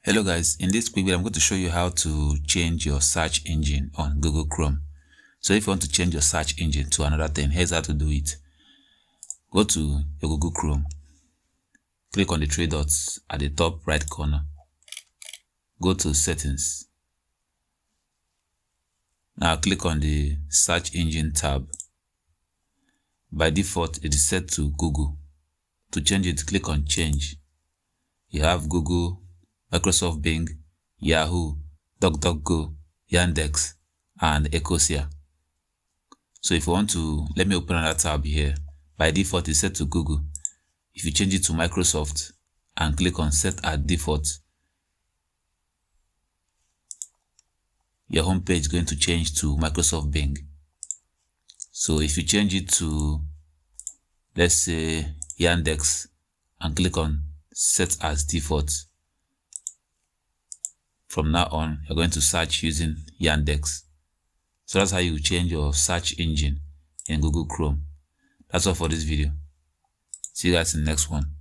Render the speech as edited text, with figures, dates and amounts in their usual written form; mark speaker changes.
Speaker 1: Hello guys, in this quick video I'm going to show you how to change your search engine on Google Chrome. So if you want to change your search engine to another thing, here's how to do it. Go to your Google Chrome, click on the three dots at the top right corner, go to settings. Now click on the search engine tab. By default it is set to Google. To change it, click on change. You have Google, Microsoft Bing, Yahoo, DuckDuckGo, Yandex, and Ecosia. So if you want to, let me open another tab here. By default, it's set to Google. If you change it to Microsoft and click on set at default, your home page is going to change to Microsoft Bing. So if you change it to, let's say, Yandex and click on set as default, from now on, you're going to search using Yandex. So that's how you change your search engine in Google Chrome. That's all for this video. See you guys in the next one.